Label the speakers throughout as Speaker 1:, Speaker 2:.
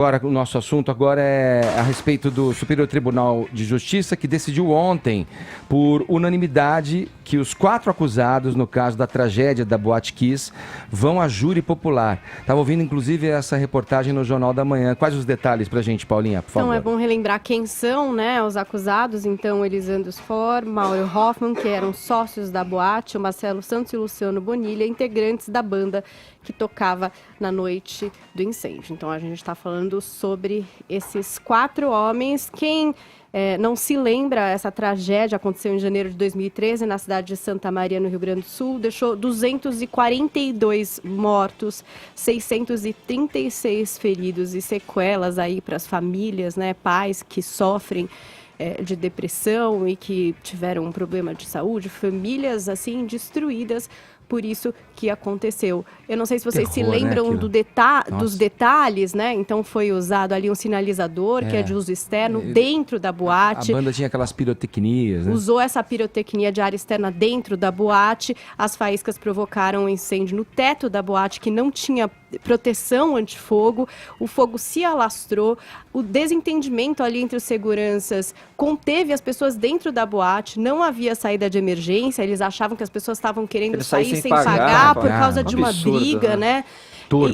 Speaker 1: Agora, o nosso assunto agora é a respeito do Superior Tribunal de Justiça, que decidiu ontem, por unanimidade, que os 4 acusados, no caso da tragédia da Boate Kiss, vão a júri popular. Estava ouvindo, inclusive, essa reportagem no Jornal da Manhã. Quais os detalhes pra gente, Paulinha, por favor?
Speaker 2: Então, é bom relembrar quem são, né, os acusados. Então, Elisandro Sfor, Mauro Hoffman, que eram sócios da boate, o Marcelo Santos e o Luciano Bonilha, integrantes da banda que tocava na noite do incêndio. Então, a gente está falando sobre esses 4 homens. Quem não se lembra, essa tragédia aconteceu em janeiro de 2013 na cidade de Santa Maria, no Rio Grande do Sul, deixou 242 mortos, 636 feridos e sequelas aí para as famílias, né, pais que sofrem de depressão e que tiveram um problema de saúde, famílias assim destruídas por isso que aconteceu. Eu não sei se vocês se lembram, né, dos detalhes, né? Então foi usado ali um sinalizador que é de uso externo dentro da boate.
Speaker 1: A banda tinha aquelas pirotecnias, né?
Speaker 2: Usou essa pirotecnia de área externa dentro da boate. As faíscas provocaram um incêndio no teto da boate que não tinha proteção antifogo. O fogo se alastrou. O desentendimento ali entre os seguranças conteve as pessoas dentro da boate. Não havia saída de emergência. Eles achavam que as pessoas estavam querendo sair sem pagar por causa de uma briga, né?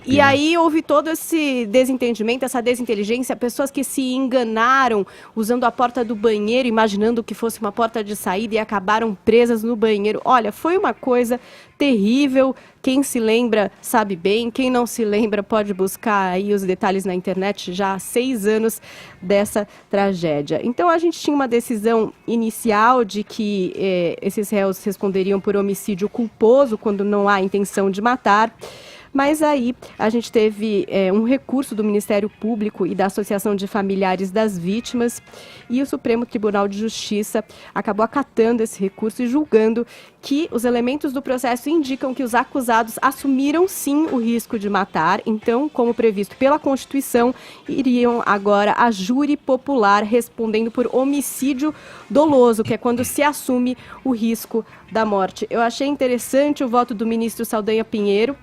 Speaker 2: E aí houve todo esse desentendimento, essa desinteligência, pessoas que se enganaram usando a porta do banheiro, imaginando que fosse uma porta de saída e acabaram presas no banheiro. Olha, foi uma coisa terrível. Quem se lembra sabe bem, quem não se lembra pode buscar aí os detalhes na internet, já há 6 anos dessa tragédia. Então a gente tinha uma decisão inicial de que esses réus responderiam por homicídio culposo quando não há intenção de matar. Mas aí a gente teve um recurso do Ministério Público e da Associação de Familiares das Vítimas, e o Supremo Tribunal de Justiça acabou acatando esse recurso e julgando que os elementos do processo indicam que os acusados assumiram sim o risco de matar. Então, como previsto pela Constituição, iriam agora a júri popular respondendo por homicídio doloso, que é quando se assume o risco da morte. Eu achei interessante o voto do ministro Saldanha Pinheiro,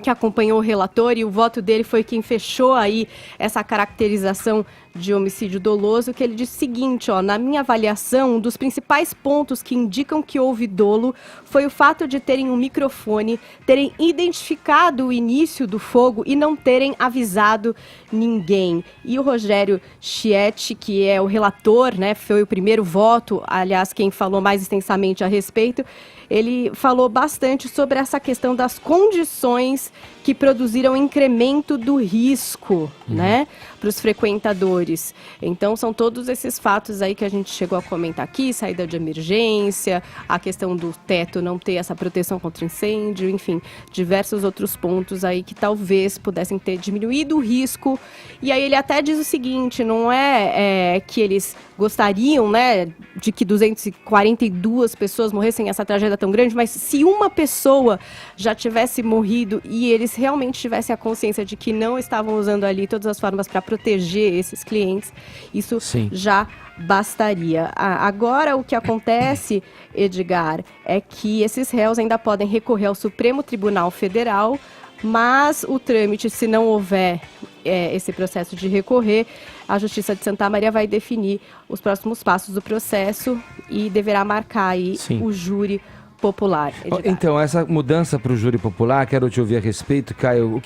Speaker 2: que acompanhou o relator, e o voto dele foi quem fechou aí essa caracterização de homicídio doloso, que ele disse o seguinte, na minha avaliação, um dos principais pontos que indicam que houve dolo foi o fato de terem um microfone, terem identificado o início do fogo e não terem avisado ninguém. E o Rogério Schietti, que é o relator, né, foi o primeiro voto, aliás, quem falou mais extensamente a respeito, ele falou bastante sobre essa questão das condições que produziram incremento do risco, né, para os frequentadores. Então, são todos esses fatos aí que a gente chegou a comentar aqui, saída de emergência, a questão do teto não ter essa proteção contra incêndio, enfim, diversos outros pontos aí que talvez pudessem ter diminuído o risco. E aí ele até diz o seguinte, não é que eles gostariam, né, de que 242 pessoas morressem essa tragédia tão grande, mas se uma pessoa já tivesse morrido e eles realmente tivessem a consciência de que não estavam usando ali todas as formas para proteger esses clientes, isso já bastaria. Agora, o que acontece, Edgar, é que esses réus ainda podem recorrer ao Supremo Tribunal Federal, mas o trâmite, se não houver esse processo de recorrer, a Justiça de Santa Maria vai definir os próximos passos do processo e deverá marcar aí o júri popular. Edgar.
Speaker 1: Então, essa mudança para o júri popular, quero te ouvir a respeito, Caio.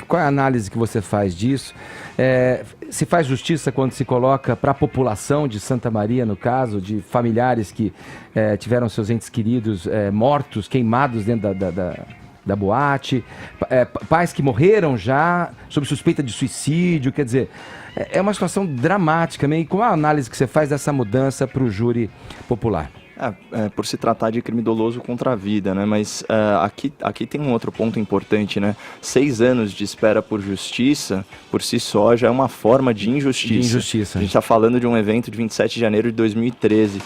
Speaker 1: Qual é a análise que você faz disso? Se faz justiça quando se coloca para a população de Santa Maria, no caso, de familiares que tiveram seus entes queridos mortos, queimados dentro da boate, pais que morreram já sob suspeita de suicídio, quer dizer, é uma situação dramática, né? E qual a análise que você faz dessa mudança para o júri popular?
Speaker 3: Por se tratar de crime doloso contra a vida, né? Mas aqui tem um outro ponto importante, né? 6 anos de espera por justiça, por si só, já é uma forma de injustiça. A gente está falando de um evento de 27 de janeiro de 2013.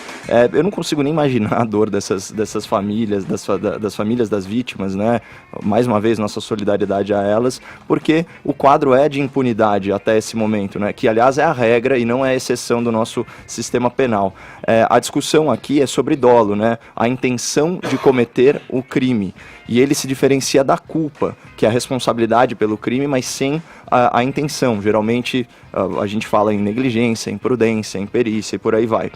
Speaker 3: Eu não consigo nem imaginar a dor dessas famílias, das famílias das vítimas, né? Mais uma vez, nossa solidariedade a elas, porque o quadro é de impunidade até esse momento, né? Que, aliás, é a regra e não é a exceção do nosso sistema penal. A discussão aqui é sobre dolo, né? A intenção de cometer o crime. E ele se diferencia da culpa, que é a responsabilidade pelo crime, mas sem a intenção. Geralmente a gente fala em negligência, imprudência, imperícia e por aí vai.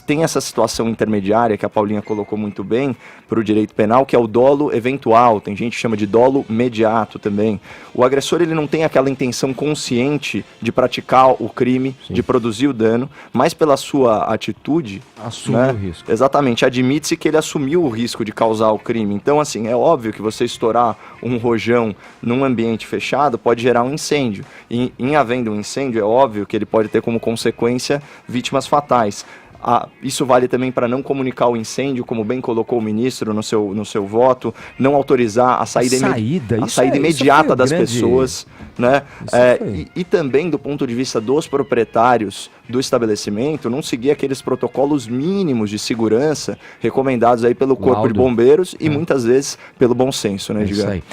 Speaker 3: Tem essa situação intermediária que a Paulinha colocou muito bem para o direito penal, que é o dolo eventual. Tem gente que chama de dolo mediato também. O agressor ele não tem aquela intenção consciente de praticar o crime, sim, de produzir o dano, mas pela sua atitude...
Speaker 1: Assumiu, né, o risco.
Speaker 3: Exatamente, admite-se que ele assumiu o risco de causar o crime. Então, assim, é óbvio que você estourar um rojão num ambiente fechado pode gerar um incêndio. E, em havendo um incêndio, é óbvio que ele pode ter como consequência vítimas fatais. Isso vale também para não comunicar o incêndio, como bem colocou o ministro no seu voto, não autorizar a saída imediata das pessoas, né? E também do ponto de vista dos proprietários do estabelecimento, não seguir aqueles protocolos mínimos de segurança recomendados aí pelo Corpo de Bombeiros e muitas vezes pelo bom senso, né, Edgar?
Speaker 1: Isso aí.